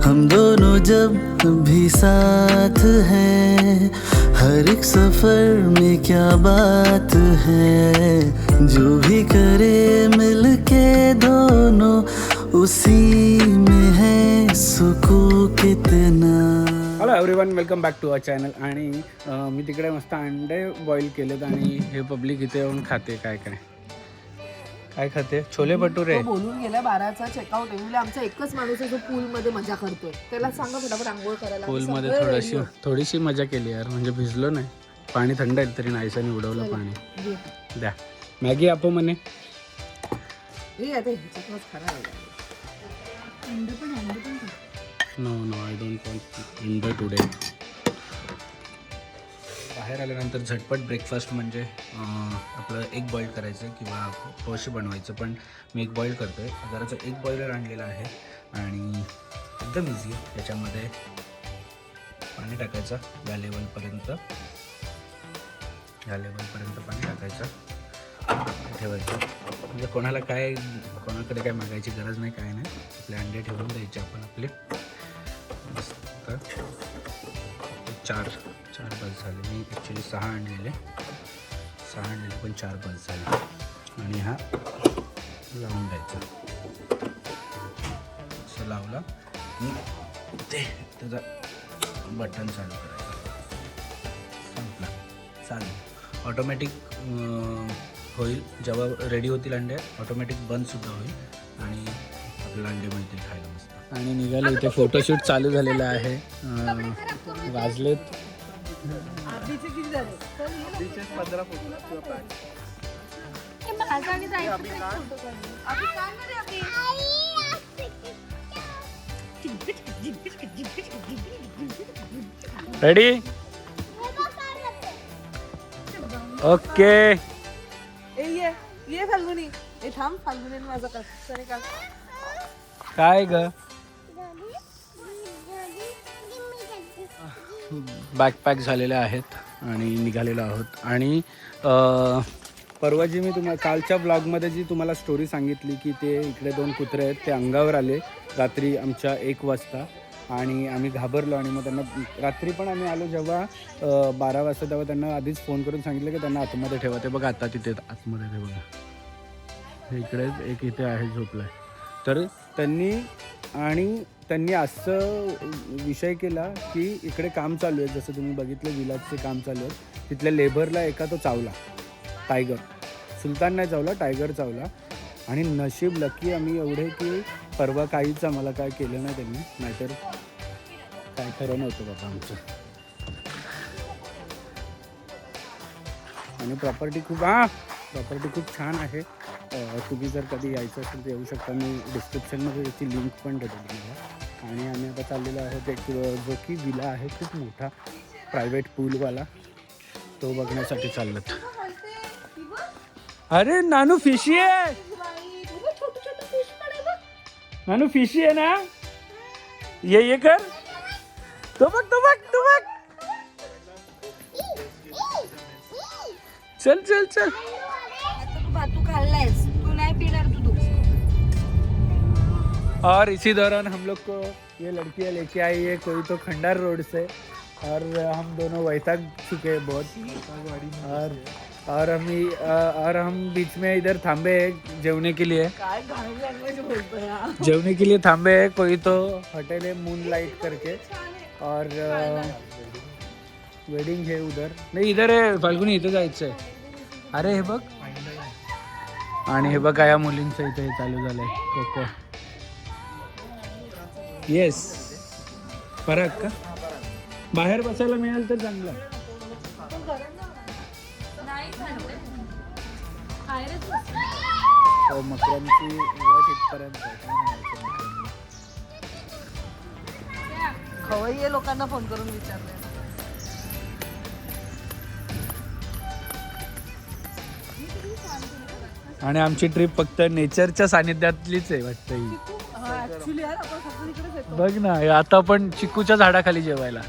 हम दोनों जब भी साथ हैं, हर एक सफर में क्या बात है, जो भी करे मिलके दोनों उसी में है सुकून कितना। Hello everyone, welcome back to our channel. आणि मी तिकडे मस्त अंडे बॉईल केलेत आणि हे पब्लिक इथे येऊन खाते. काय काय काय खाते? छोले भटुरे. तो बोलून गेला 12चा चेकआउट आहे. म्हणजे आमचा एकच माणूस आहे जो पूल मध्ये मजा करतोय. त्याला सांगा फटाफट आंघोळ करायला. पूलमध्ये थोडीशी मजा केली यार, म्हणजे भिजलो नाही. पाणी थंड आहे तरी नाहीसाने उडवलं पाणी. द्या मॅगी आपो म्हणे. No I don't want under today. बाहेर आल्यानंतर झटपट ब्रेकफास्ट म्हणजे आपलं एग बॉईल करायचं किंवा पोहे बनवायचं. पण मी एग बॉईल करतो आहे. घराचं एग बॉयलर आणलेलं आहे आणि एकदम इझी आहे. त्याच्यामध्ये पाणी टाकायचं या लेवलपर्यंत पाणी टाकायचं, ठेवायचं. म्हणजे कोणाकडे काय मागायची गरज नाही, काय नाही. आपले अंडे ठेवून द्यायचे आपण. आपले मस्त चार बस झाले. मी ॲक्च्युली 6 आणलेले पण 4 बस झाले. आणि हा लावून द्यायचा. असं लावला आणि ते त्याचा बटन चालू करायचं. संपला. चालू ऑटोमॅटिक होईल. जेव्हा रेडी होतील अंडे ऑटोमॅटिक बंदसुद्धा होईल आणि आपल्याला अंडे मिळतील खायला मस्त. आणि निघालं इथे फोटोशूट चालू झालेलं आहे. वाजलेत 15 फोटो. रेडी. ओके. ये फाल्गुनी. ए थांब फाल्गुनी माझा का काय ग? बॅकपॅक झालेले आहेत आणि निघालेलो आहोत. आणि परवा जी मी कालच्या ब्लॉगमध्ये जी तुम्हाला स्टोरी सांगितली की ते इकडे 2 कुत्रे आहेत, ते अंगावर आले रात्री आमच्या 1 वाजता आणि आम्ही घाबरलो. आणि मग त्यांना रात्री पण आम्ही आलो जेव्हा 12 वाजता, तेव्हा त्यांना आधीच फोन करून सांगितलं की त्यांना आतमध्ये ठेवा. ते बघा आता तिथे आतमध्ये ते बघा, इकडे एक इथे आहे झोपलाय. तर त्यांनी असं विषय केला की इकडे काम चालू आहे, जसं तुम्ही बघितलं विलाजचे काम चालू आहे. तिथल्या लेबरला एका तो चावला, टायगर. सुलतान नाही चावला, टायगर चावला. आणि नशीब लकी आम्ही एवढे की परवा काहीच आम्हाला काय केलं नाही त्यांनी, नाहीतर काय खरं नव्हतं बाबा आमचं. आणि प्रॉपर्टी खूप छान आहे. तुम्ही जर कधी यायचं असेल तर येऊ शकता. मी डिस्क्रिप्शनमध्ये याची लिंक पण देतो तुम्हाला. आणि आम्ही आता चाललेलो आहोत एक जो की विला आहे खूप मोठा प्रायव्हेट पूलवाला, तो बघण्यासाठी चाललोत. अरे नानू फिशी आहे. नानू फिशी आहे ना. ये कर. तो बघ. चल. तू खाल्लायस, तू नाही पिणार तू. और इसी दौरान हम लोग को ये लड़कियाँ लेके आई है कोई तो खंडार रोड से, और हम दोनों वैताग चुके हैं बहुत. और हम बीच में इधर थांबे जेवने के लिए. थांबे है. कोई तो होटल है मूनलाइट करके, और वेडिंग है उधर. नहीं इधर है फाल्गुनी, इथे जायचं आहे. अरे हे बघ. आणि हे बघा या मुलींचं इथे चालू झालंय कोको. येस. फरक का बाहेर बसायला मिळेल तर चांगलं. हो मकरांची वट इथपर्यंत खवय्ये लोकांना फोन करून विचारले. आणि आमची ट्रिप फक्त नेचरच्या सानिध्यातलीच आहे वाटतं ही. बघ ना, आता आपण चिकूच्या झाडाखाली जेवायला.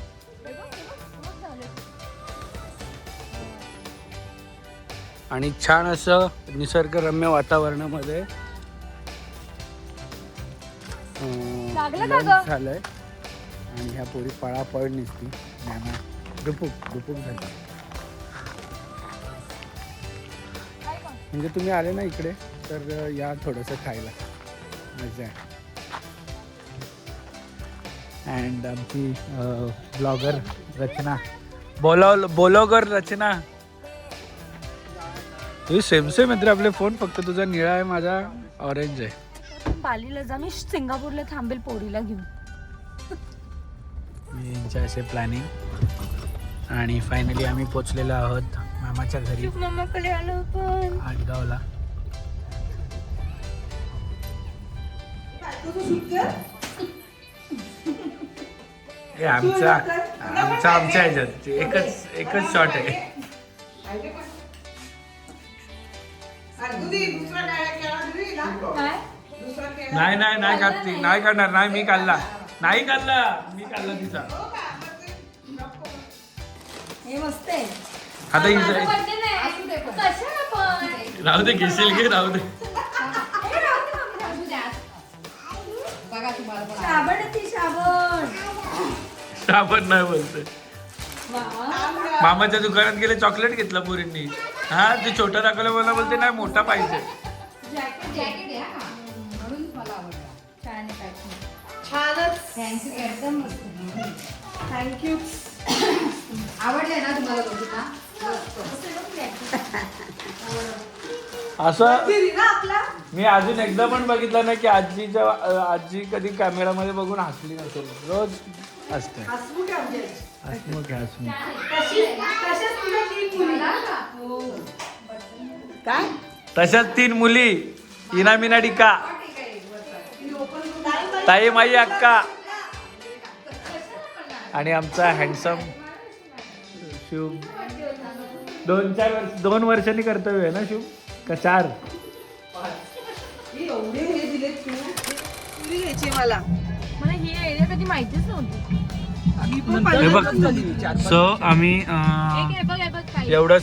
आणि छान असं निसर्गरम्य वातावरणामध्ये झालंय. आणि ह्या पोरी पळापळ निसती ज्ञाना डुपूक झाली. म्हणजे तुम्ही आले ना इकडे तर या थोडंसं खायला मजा आहे. अँड आमची ब्लॉगर रचना बोलॉगर रचना हे सेम आहेत रे आपले फोन, फक्त तुझा निळा आहे माझा ऑरेंज आहे. बालीला जा, मी सिंगापूरला थांबेल पोरीला घेऊन. यांचे असे प्लॅनिंग आणि फायनली आम्ही पोचलेलो आहोत मामाच्या घरी मम्माकडे आलो पण. आटगावला. हे आमच्या ह्याच्यात एकच शॉट आहे. नाही काढणार. नाही मी काढला तिचा. हे मस्त आहे. आता राहू दे, घेशील घे, राहू दे. साबण नाही बोलते. मामाच्या दुकानात गेले, चॉकलेट घेतलं पोरींनी. हा ते छोटा दाखवलं, मला बोलते नाही मोठा पाहिजे. थँक्यू. आवडले ना तुम्हाला? असं मी अजून एकदा पण बघितलं नाही की आजी कधी कॅमेरामध्ये बघून हसली नसेल. रोज असते हसमुख. काय तशाच 3 मुली, इना मिना डिका, ताई माई अक्का आणि आमचा हँडसम शिव. 2 वर्षांनी कर्तव्य आहे ना शिव का 4? एवढे हे दिले तुरी घ्यायची मला ही एरिया कधी माहितीच नव्हती. हे बघ. सो आम्ही एवढं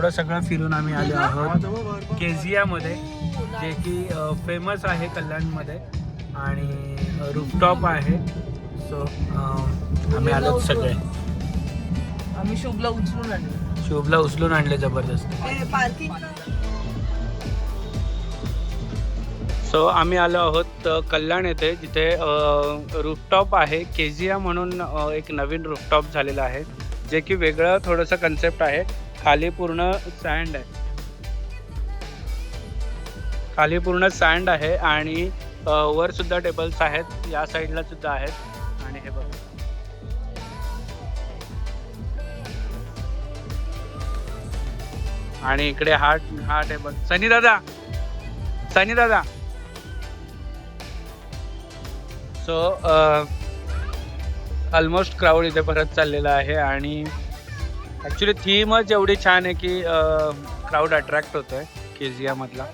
सगळं फिरून आम्ही आलो आहोत केजियामध्ये, जे की फेमस आहे कल्याणमध्ये आणि रूफटॉप आहे. सो आम्ही आलो सगळे. आम्ही शुभला उचलून आणले जबरदस्त. सो आम्ही आलो आहोत कल्याण येथे, जिथे रूफटॉप आहे. केजिया म्हणून एक नवीन रूफटॉप झालेला आहे, जे की वेगळं थोडंसं कन्सेप्ट आहे. खाली पूर्ण सँड आहे आणि वर सुद्धा टेबल्स आहेत, या साईडला सुद्धा आहेत. आणि हे बघा, आणि इकडे हा टेबल. सनी दादा. सो ऑलमोस्ट क्राऊड इथे परत चाललेला आहे आणि ॲक्च्युली थीमच एवढी छान आहे की क्राऊड अट्रॅक्ट होतोय केजिया मधला.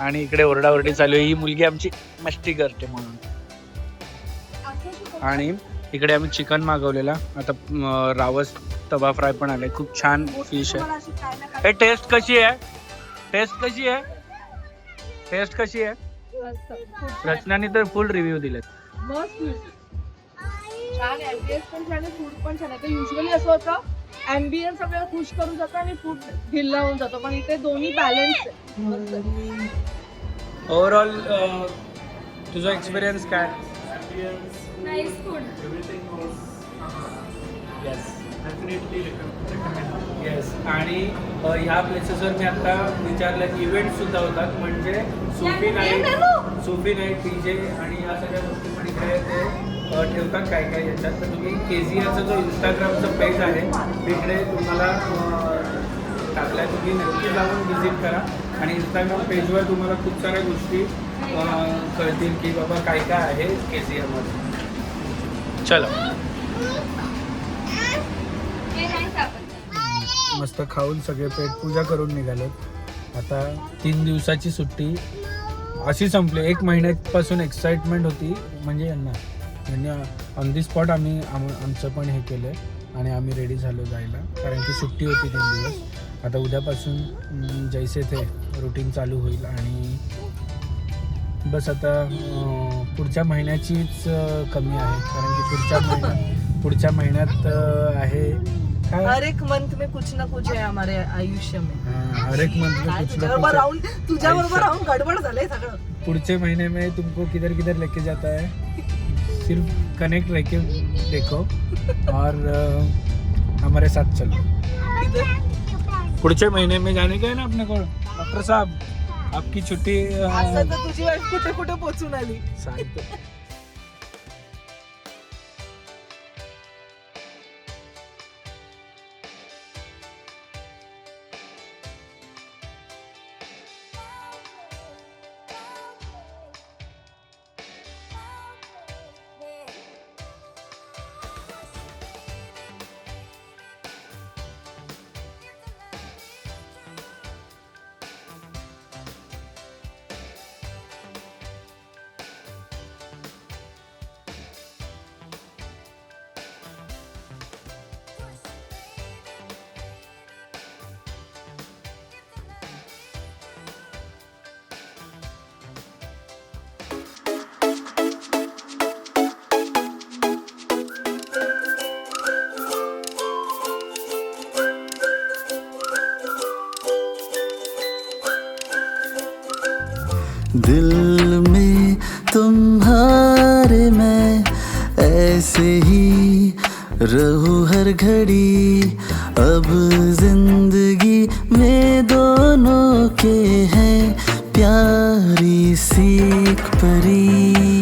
आणि इकडे ओरडाओरडी चालू आहे, ही मुलगी आमची मस्ती करते म्हणून. आणि इकडे आम्ही चिकन मागवलेला, आता रावस तवा फ्राय पण आले. खूप छान फिश आहे. हे टेस्ट कशी आहे? रचनाने तर फुल रिव्ह्यू दिलेत. छान ॲम्बियन्स पण छान आहे, फूड पण छान आहे. युजली असं होतं ॲम्बियन्स आपल्याला खुश करून जातो आणि फूड ढिल्ला होऊन जातो, पण इथे दोन्ही बॅलन्स आहे. ओव्हरऑल तुझा एक्सपिरियन्स काय? Nice food. येस. आणि ह्या प्लेसेसवर मी आता विचारलं की इव्हेंट सुद्धा होतात, म्हणजे सुफी नाईट डीजे आणि ह्या सगळ्या गोष्टी पण इकडे ते ठेवतात काय याच्यात. तर तुम्ही केजियाचा जो इंस्टाग्रामचं पेज आहे तिकडे तुम्हाला टाकलाय, तुम्ही नक्की जाऊन व्हिजिट करा. आणि इंस्टाग्राम पेजवर तुम्हाला खूप साऱ्या गोष्टी कळतील की बाबा काय आहे केजियामध्ये. चलो, मस्त खाऊन सगळे पेट पूजा करून निघालेत. आता 3 दिवसाची सुट्टी अशी संपली. 1 महिन्यापासून एक्साइटमेंट होती, म्हणजे यांनी ऑन दी स्पॉट आमचं पण हे केलं आणि आम्ही रेडी झालो जायला, कारण की सुट्टी होती 3 दिवस. आता उद्यापासून जैसे थे रुटीन चालू होईल आणि बस आता पुढच्या महिन्याचीच कमी आहे, कारण की पुढच्या महिन्यात आहे काय, हर एक मंथ में कुछ ना कुछ है हमारे आयुष्य में. हर एक मंथ में कुछ ना कुछ राहून तुझ्याबरोबर आयुष्य. राहून गडबड झालंय सगळं. पुढचे महीने में तुमको किधर किधर लेके जाता है, सिर्फ कनेक्ट रह के देखो और हमारे साथ चलो. पुढचे महीने में जाने का है ना अपने को. डॉक्टर साहब आपकी छुट्टी असं तर तुझी वाईफ कुठे कुठे पोहोचून आली. सांगतो. दिल में तुम्हारे मैं ऐसे ही रहूं हर घड़ी. अब जिंदगी में दोनों के हैं प्यारी सी एक परी.